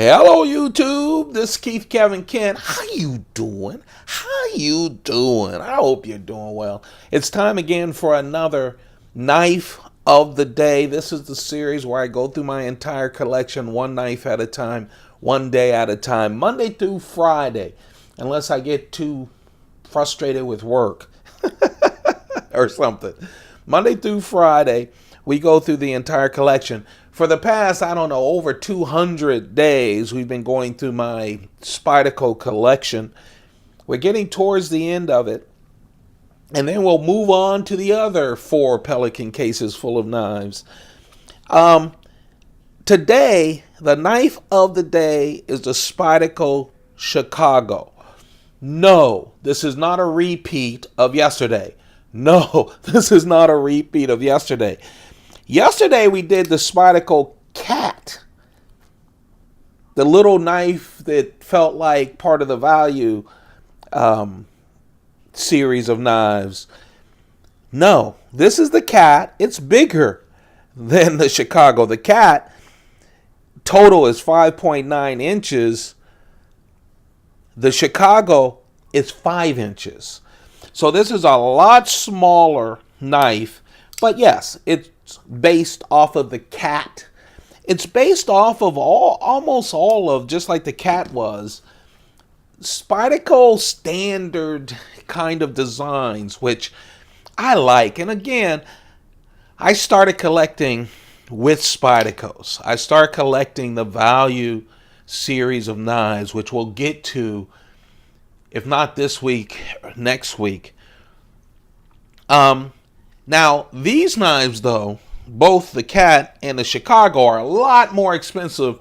Hello YouTube, this is Keith Kevin Kent. How you doing? How you doing? I hope you're doing well. It's time again for another knife of the day. This is the series where I go through my entire collection one knife at a time, one day at a time, Monday through Friday, unless I get too frustrated with work or something. Monday through Friday, we go through the entire collection. For the past, I don't know, over 200 days, we've been going through my Spyderco collection. We're getting towards the end of it. And then we'll move on to the other 4 Pelican cases full of knives. Today, the knife of the day is the Spyderco Chicago. No, this is not a repeat of yesterday. No, this is not a repeat of yesterday. Yesterday we did the Spyderco Cat, the little knife that felt like part of the value series of knives. No, this is the Cat. It's bigger than the Chicago. The Cat total is 5.9 inches. The Chicago is 5 inches. So this is a lot smaller knife, but yes, it's based off of the Cat. It's based off of almost all of, just like the Cat was, Spyderco standard kind of designs, which I like. And again, I started collecting with Spydercos. I started collecting the value series of knives, which we'll get to, if not this week, next week. Now, these knives, though, both the Cat and the Chicago, are a lot more expensive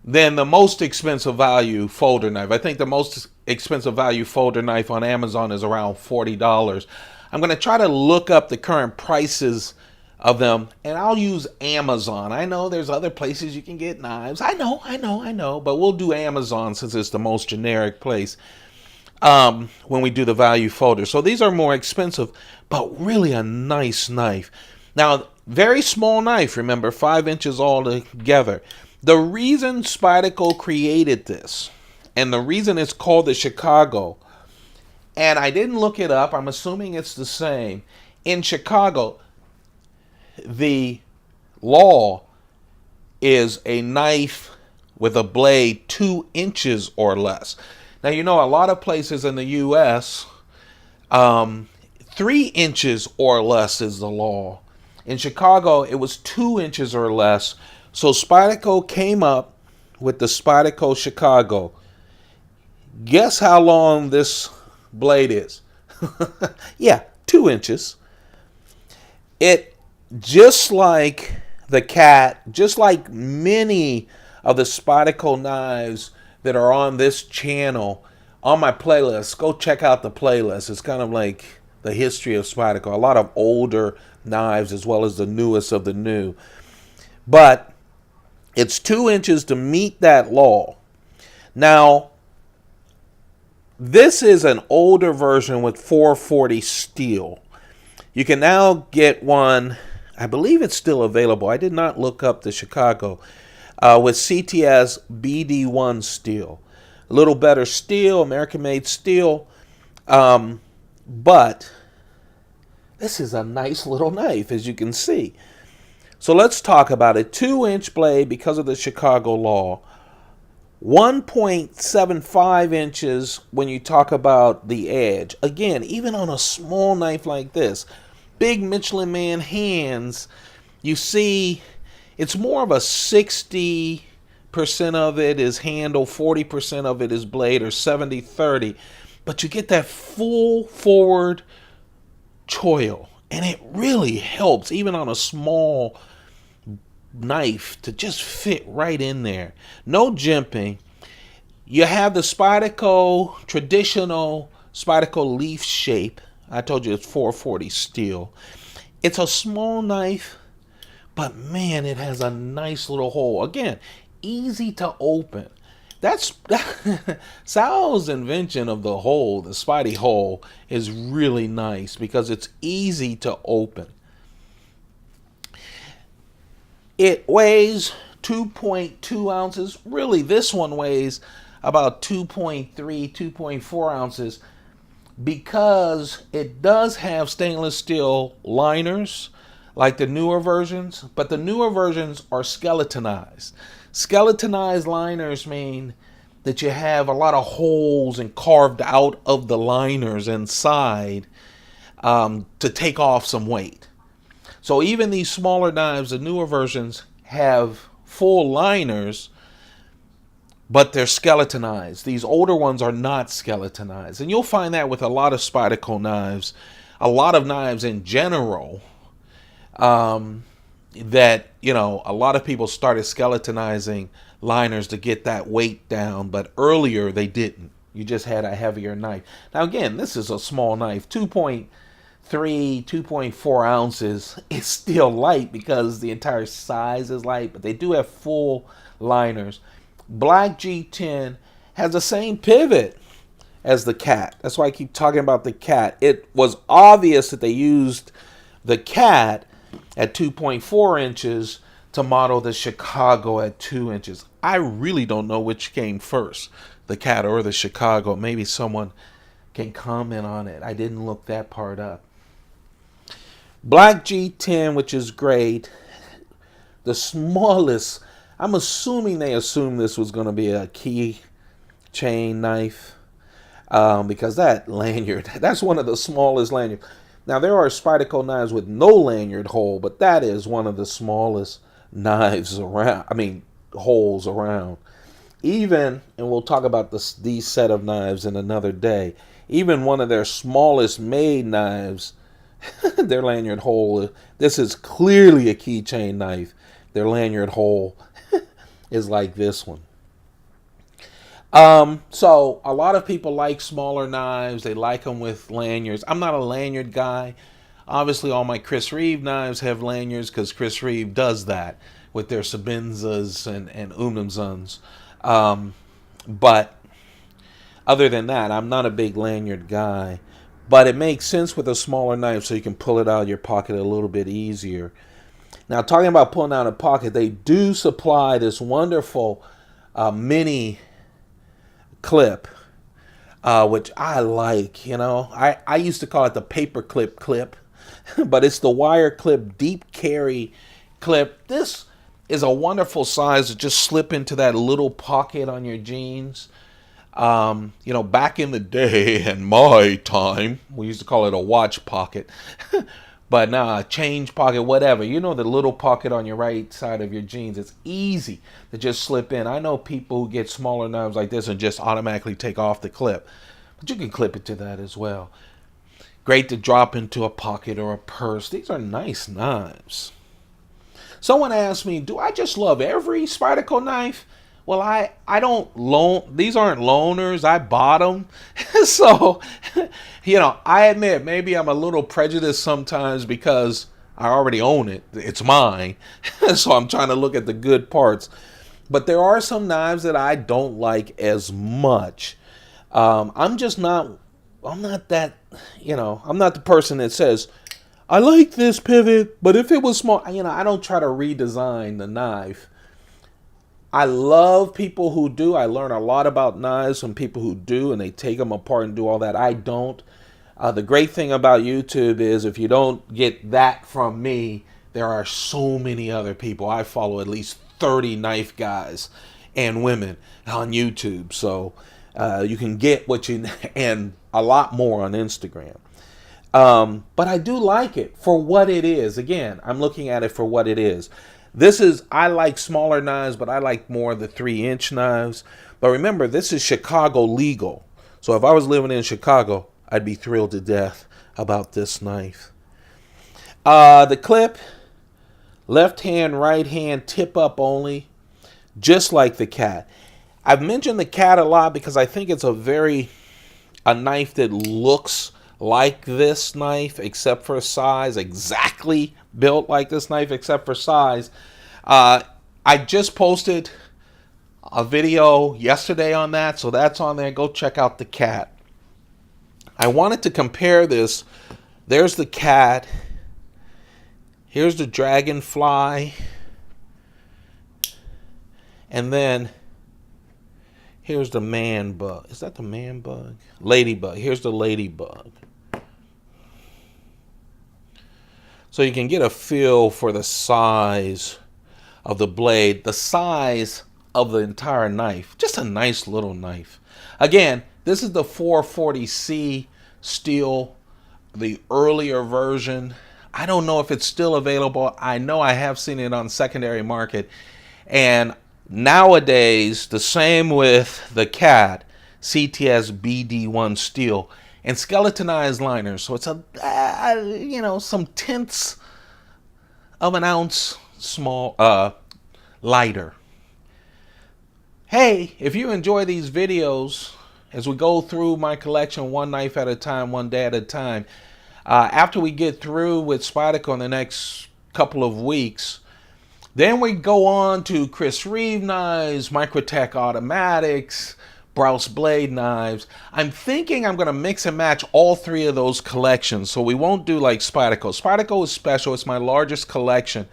than the most expensive value folder knife. I think the most expensive value folder knife on Amazon is around $40. I'm going to try to look up the current prices of them, and I'll use Amazon. I know there's other places you can get knives. I know, but we'll do Amazon since it's the most generic place when we do the value folder. So these are more expensive, but really a nice knife. Now, very small knife, remember, 5 inches all together. The reason Spyderco created this, and the reason it's called the Chicago, and I didn't look it up, I'm assuming it's the same. In Chicago, the law is a knife with a blade 2 inches or less. Now, you know, a lot of places in the U.S., 3 inches or less is the law. In Chicago, it was 2 inches or less. So Spyderco came up with the Spyderco Chicago. Guess how long this blade is? Yeah, 2 inches. It, just like the Cat, just like many of the Spyderco knives that are on this channel, on my playlist, go check out the playlist. It's kind of like the history of Spyderco. A lot of older knives as well as the newest of the new. But it's 2 inches to meet that law. Now, this is an older version with 440 steel. You can now get one, I believe it's still available. I did not look up the Chicago. With CTS BD1 steel. A little better steel, American-made steel. But this is a nice little knife, as you can see. So let's talk about it. 2-inch blade because of the Chicago law. 1.75 inches when you talk about the edge. Again, even on a small knife like this, big Michelin Man hands, you see it's more of a 60% of it is handle, 40% of it is blade, or 70-30. But you get that full forward choil, and it really helps, even on a small knife, to just fit right in there. No jimping. You have the Spyderco, traditional Spyderco leaf shape. I told you it's 440 steel. It's a small knife, but man, it has a nice little hole. Again, easy to open. That's Sal's invention of the hole, the Spidey hole, is really nice because it's easy to open. It weighs 2.2 ounces. Really, this one weighs about 2.3, 2.4 ounces because it does have stainless steel liners like the newer versions, but the newer versions are skeletonized. Skeletonized liners mean that you have a lot of holes and carved out of the liners inside to take off some weight. So even these smaller knives, the newer versions, have full liners, but they're skeletonized. These older ones are not skeletonized. And you'll find that with a lot of Spyderco knives, a lot of knives in general, that, you know, a lot of people started skeletonizing liners to get that weight down, but earlier they didn't. You just had a heavier knife. Now again, this is a small knife, 2.3, 2.4 ounces. It's still light because the entire size is light, but they do have full liners. Black G10 has the same pivot as the Cat. That's why I keep talking about the Cat. It was obvious that they used the Cat at 2.4 inches to model the Chicago at 2 inches. I really don't know which came first, the Cat or the Chicago. Maybe someone can comment on it. I didn't look that part up. Black G10, which is great. The smallest, I'm assuming they assumed this was going to be a key chain knife, because that lanyard, that's one of the smallest lanyards. Now, there are Spyderco knives with no lanyard hole, but that is one of the smallest knives around. I mean, holes around. Even, and we'll talk about these set of knives in another day, even one of their smallest made knives, their lanyard hole, this is clearly a keychain knife. Their lanyard hole is like this one. So a lot of people like smaller knives. They like them with lanyards. I'm not a lanyard guy. Obviously, all my Chris Reeve knives have lanyards because Chris Reeve does that with their Sabinzas and Unumzuns. But other than that, I'm not a big lanyard guy. But it makes sense with a smaller knife so you can pull it out of your pocket a little bit easier. Now, talking about pulling out a pocket, they do supply this wonderful mini clip, which I like. You know, I used to call it the paper clip, but it's the wire clip deep carry clip. This is a wonderful size to just slip into that little pocket on your jeans. You know, back in the day, in my time, we used to call it a watch pocket. But now a change pocket, whatever. You know, the little pocket on your right side of your jeans. It's easy to just slip in. I know people who get smaller knives like this and just automatically take off the clip. But you can clip it to that as well. Great to drop into a pocket or a purse. These are nice knives. Someone asked me, do I just love every Spyderco knife? Well, I don't loan, these aren't loaners, I bought them. So, you know, I admit maybe I'm a little prejudiced sometimes because I already own it. It's mine. So I'm trying to look at the good parts. But there are some knives that I don't like as much. I'm not that, you know, I'm not the person that says, I like this pivot, but if it was small, you know, I don't try to redesign the knife. I love people who do. I learn a lot about knives from people who do, and they take them apart and do all that. I don't. The great thing about YouTube is if you don't get that from me, there are so many other people. I follow at least 30 knife guys and women on YouTube. So you can get what you, and a lot more on Instagram. But I do like it for what it is. Again, I'm looking at it for what it is. I like smaller knives, but I like more of the 3-inch knives. But remember, this is Chicago legal. So if I was living in Chicago, I'd be thrilled to death about this knife. The clip, left hand, right hand, tip up only, just like the Cat. I've mentioned the Cat a lot because I think it's a knife that looks like this knife, except for size, exactly built like this knife, except for size. I just posted a video yesterday on that, so that's on there. Go check out the Cat. I wanted to compare this. There's the Cat. Here's the Dragonfly. And then here's the man bug. Is that the man bug? Ladybug. Here's the ladybug. So you can get a feel for the size of the blade, the size of the entire knife. Just a nice little knife. Again, this is the 440C steel, the earlier version. I don't know if it's still available. I know I have seen it on secondary market. And nowadays, the same with the CAT CTS BD1 steel and skeletonized liners. So it's some tenths of an ounce lighter. Hey, if you enjoy these videos, as we go through my collection one knife at a time, one day at a time, after we get through with Spyderco in the next couple of weeks, then we go on to Chris Reeve knives, Microtech automatics, Brous blade knives. I'm thinking I'm going to mix and match all three of those collections, so we won't do like Spyderco. Spyderco is special. It's my largest collection.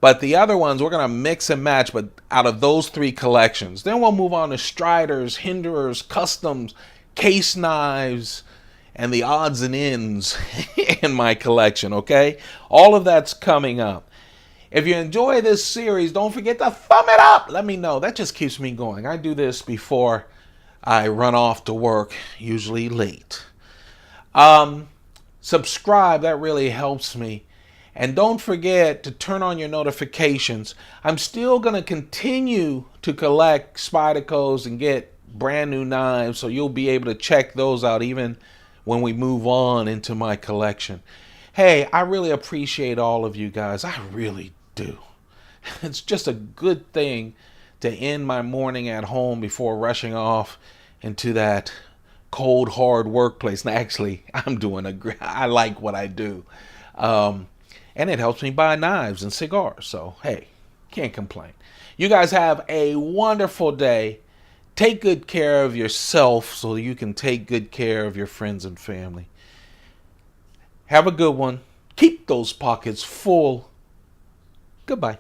But the other ones, we're going to mix and match, but out of those three collections. Then we'll move on to Striders, Hinderers, Customs, Case knives, and the odds and ends in my collection, okay? All of that's coming up. If you enjoy this series, don't forget to thumb it up. Let me know. That just keeps me going. I do this before I run off to work, usually late. Subscribe. That really helps me. And don't forget to turn on your notifications. I'm still going to continue to collect Spydercos and get brand new knives, so you'll be able to check those out even when we move on into my collection. Hey, I really appreciate all of you guys. I really do. It's just a good thing to end my morning at home before rushing off into that cold, hard workplace. And actually, I like what I do. And it helps me buy knives and cigars. So, hey, can't complain. You guys have a wonderful day. Take good care of yourself so you can take good care of your friends and family. Have a good one. Keep those pockets full. Goodbye.